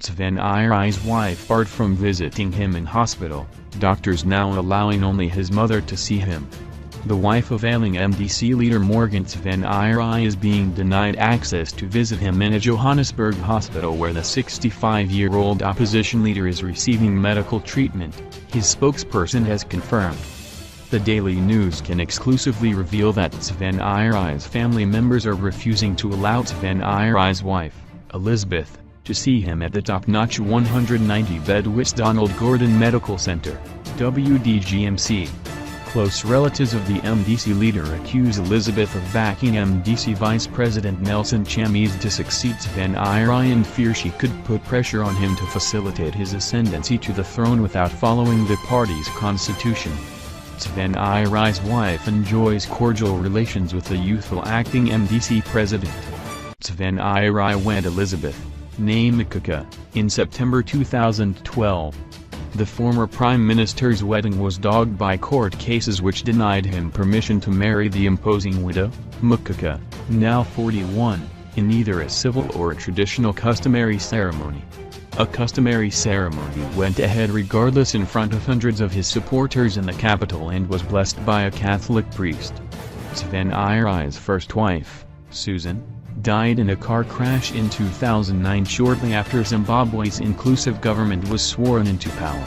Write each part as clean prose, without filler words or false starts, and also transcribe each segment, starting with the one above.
Tsvangirai wife barred from visiting him in hospital, doctors now allowing only his mother to see him. The wife of ailing MDC leader Morgan Tsvangirai is being denied access to visit him in a Johannesburg hospital where the 65-year-old opposition leader is receiving medical treatment, his spokesperson has confirmed. The Daily News can exclusively reveal that Tsvangirai's family members are refusing to allow Tsvangirai's wife, Elizabeth, to see him at the top-notch 190-bed Donald Gordon Medical Center, WDGMC. Close relatives of the MDC leader accuse Elizabeth of backing MDC Vice President Nelson Chamisa to succeed Tsvangirai and fear she could put pressure on him to facilitate his ascendancy to the throne without following the party's constitution. Tsvangirai's wife enjoys cordial relations with the youthful acting MDC president. Tsvangirai wed Elizabeth, née Mukaka, in September 2012. The former prime minister's wedding was dogged by court cases which denied him permission to marry the imposing widow, Mukaka, now 41, in either a civil or a traditional customary ceremony. A customary ceremony went ahead regardless in front of hundreds of his supporters in the capital and was blessed by a Catholic priest. Tsvangirai's first wife, Susan, died in a car crash in 2009 shortly after Zimbabwe's inclusive government was sworn into power.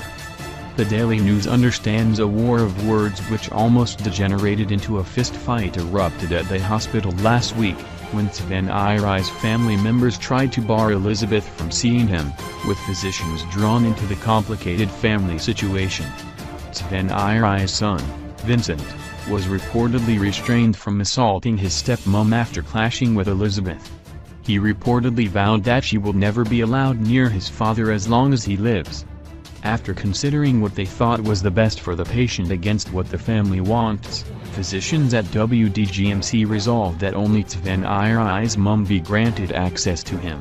The Daily News understands a war of words which almost degenerated into a fist-fight erupted at the hospital last week, when Tsvangirai's family members tried to bar Elizabeth from seeing him, with physicians drawn into the complicated family situation. Tsvangirai's son, Vincent, was reportedly restrained from assaulting his stepmom after clashing with Elizabeth. He reportedly vowed that she will never be allowed near his father as long as he lives. After considering what they thought was the best for the patient against what the family wants, physicians at WDGMC resolved that only Tsvangirai's mum be granted access to him.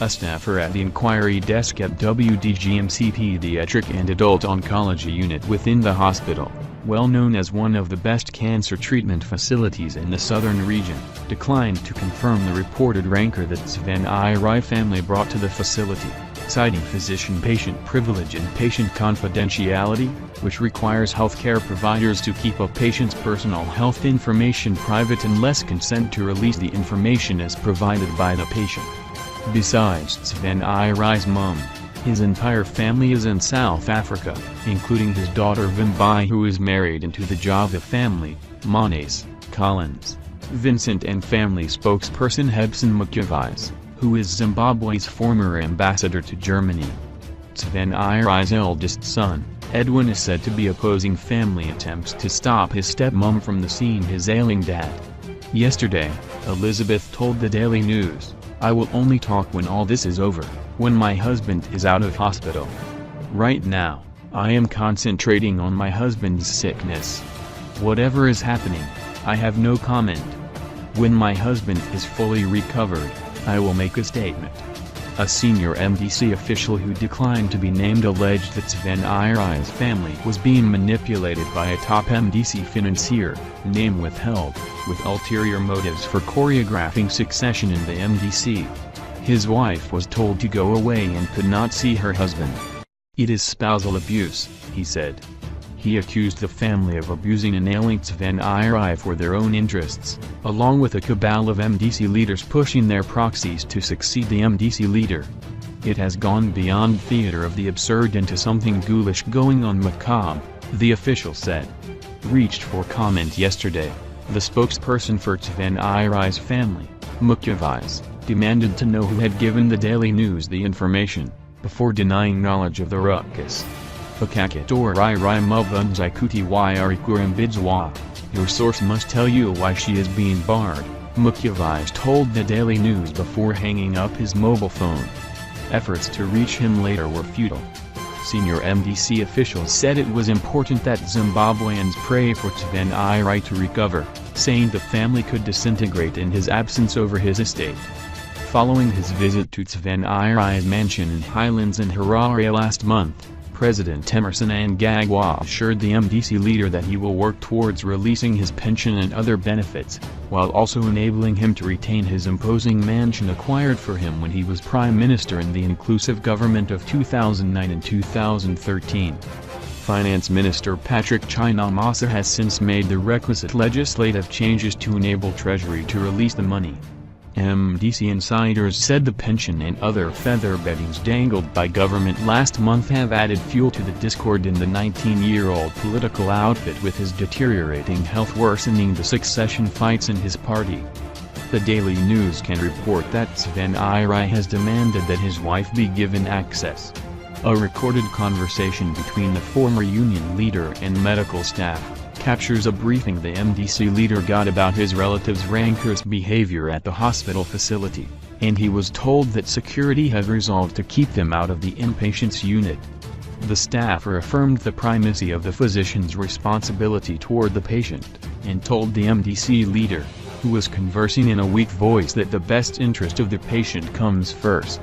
A staffer at the inquiry desk at WDGMC Pediatric and Adult Oncology Unit within the hospital, well known as one of the best cancer treatment facilities in the southern region, declined to confirm the reported rancor that Tsvangirai family brought to the facility, citing physician-patient privilege and patient confidentiality, which requires healthcare providers to keep a patient's personal health information private unless consent to release the information is provided by the patient. Besides Tsvangirai's mum, his entire family is in South Africa, including his daughter Vimbai, who is married into the Java family, Manes, Collins, Vincent, and family spokesperson Hebson Mukavais, who is Zimbabwe's former ambassador to Germany. Tsvangirai's eldest son, Edwin, is said to be opposing family attempts to stop his stepmom from seeing his ailing dad. Yesterday, Elizabeth told the Daily News, "I will only talk when all this is over, when my husband is out of hospital. Right now, I am concentrating on my husband's sickness. Whatever is happening, I have no comment. When my husband is fully recovered, I will make a statement." A senior MDC official who declined to be named alleged that Tsvangirai's family was being manipulated by a top MDC financier, name withheld, with ulterior motives for choreographing succession in the MDC. His wife was told to go away and could not see her husband. "It is spousal abuse," he said. He accused the family of abusing and ailing Tsvangirai for their own interests, along with a cabal of MDC leaders pushing their proxies to succeed the MDC leader. "It has gone beyond theater of the absurd into something ghoulish going on macabre," the official said. Reached for comment yesterday, the spokesperson for Tsvangirai's family, Mukavais, demanded to know who had given the Daily News the information, before denying knowledge of the ruckus. "Pakakatorai mubunzaikuti yarikurambidzwa. Your source must tell you why she is being barred," Mukavais told the Daily News before hanging up his mobile phone. Efforts to reach him later were futile. Senior MDC officials said it was important that Zimbabweans pray for Tsvangirai to recover, saying the family could disintegrate in his absence over his estate. Following his visit to Tsvangirai's mansion in Highlands in Harare last month, President Emmerson Mnangagwa assured the MDC leader that he will work towards releasing his pension and other benefits, while also enabling him to retain his imposing mansion acquired for him when he was Prime Minister in the inclusive government of 2009 and 2013. Finance Minister Patrick Chinamasa has since made the requisite legislative changes to enable Treasury to release the money. MDC insiders said the pension and other feather beddings dangled by government last month have added fuel to the discord in the 19-year-old political outfit, with his deteriorating health worsening the succession fights in his party. The Daily News can report that Tsvangirai has demanded that his wife be given access. A recorded conversation between the former union leader and medical staff captures a briefing the MDC leader got about his relative's rancorous behavior at the hospital facility, and he was told that security has resolved to keep them out of the inpatients unit. The staffer affirmed the primacy of the physician's responsibility toward the patient, and told the MDC leader, who was conversing in a weak voice, that the best interest of the patient comes first.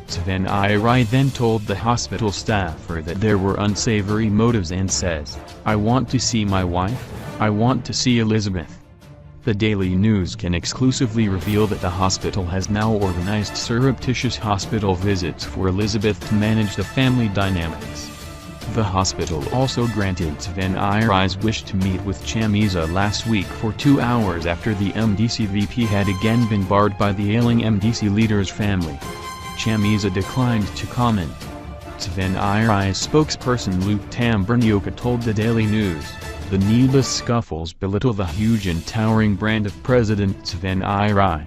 Tsvangirai then told the hospital staffer that there were unsavory motives and says, "I want to see my wife, I want to see Elizabeth." The Daily News can exclusively reveal that the hospital has now organized surreptitious hospital visits for Elizabeth to manage the family dynamics. The hospital also granted Tsvangirai's wish to meet with Chamisa last week for 2 hours after the MDC VP had again been barred by the ailing MDC leader's family. Chamisa declined to comment. Tsvangirai's spokesperson Luke Tambernioka told the Daily News, "The needless scuffles belittle the huge and towering brand of President Tsvangirai.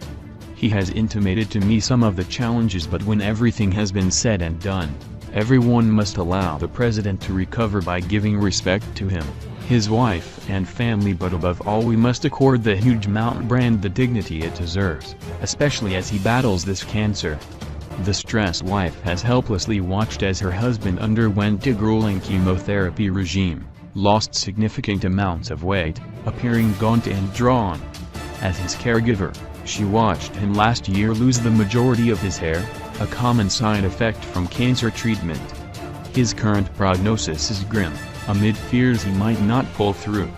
He has intimated to me some of the challenges, but when everything has been said and done, everyone must allow the president to recover by giving respect to him, his wife and family, but above all we must accord the huge mountain brand the dignity it deserves, especially as he battles this cancer." The stressed wife has helplessly watched as her husband underwent a grueling chemotherapy regime, lost significant amounts of weight, appearing gaunt and drawn. As his caregiver, she watched him last year lose the majority of his hair, a common side effect from cancer treatment. His current prognosis is grim, amid fears he might not pull through.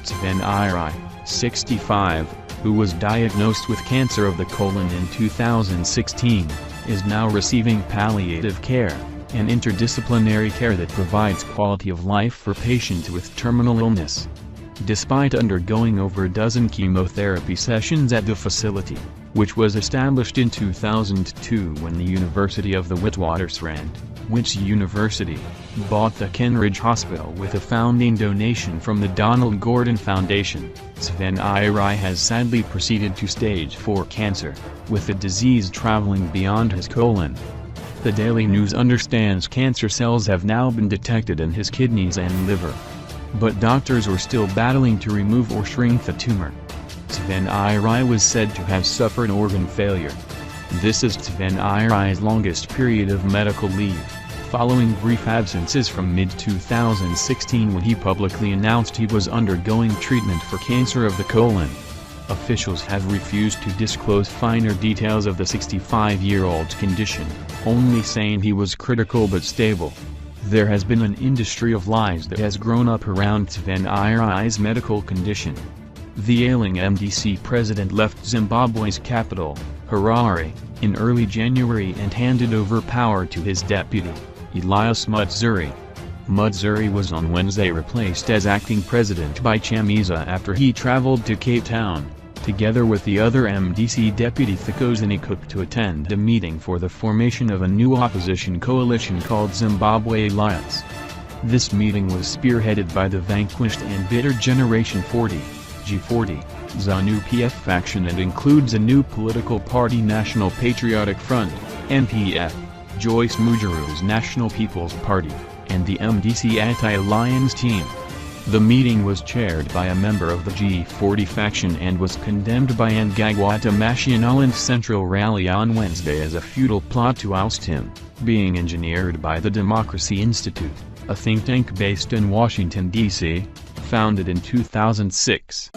Tsvangirai, 65, who was diagnosed with cancer of the colon in 2016, is now receiving palliative care, an interdisciplinary care that provides quality of life for patients with terminal illness. Despite undergoing over a dozen chemotherapy sessions at the facility, which was established in 2002 when the University of the Witwatersrand, which university, bought the Kenridge Hospital with a founding donation from the Donald Gordon Foundation, Tsvangirai has sadly proceeded to stage 4 cancer, with the disease traveling beyond his colon. The Daily News understands cancer cells have now been detected in his kidneys and liver. But doctors are still battling to remove or shrink the tumor. Tsvangirai was said to have suffered organ failure. This is Tsvangirai's longest period of medical leave, following brief absences from mid-2016 when he publicly announced he was undergoing treatment for cancer of the colon. Officials have refused to disclose finer details of the 65-year-old's condition, only saying he was critical but stable. There has been an industry of lies that has grown up around Tsvangirai's medical condition. The ailing MDC president left Zimbabwe's capital, Harare, in early January and handed over power to his deputy, Elias Mutsuri. Mutsuri was on Wednesday replaced as acting president by Chamisa after he traveled to Cape Town, together with the other MDC deputy Thokozani Cook, to attend a meeting for the formation of a new opposition coalition called Zimbabwe Alliance. This meeting was spearheaded by the vanquished and bitter Generation 40, G40, ZANU-PF faction and includes a new political party, National Patriotic Front, NPF, Joyce Mujiru's National People's Party, and the MDC Anti-Alliance team. The meeting was chaired by a member of the G40 faction and was condemned by Mnangagwa National's Central Rally on Wednesday as a futile plot to oust him, being engineered by the Democracy Institute, a think tank based in Washington, D.C., founded in 2006.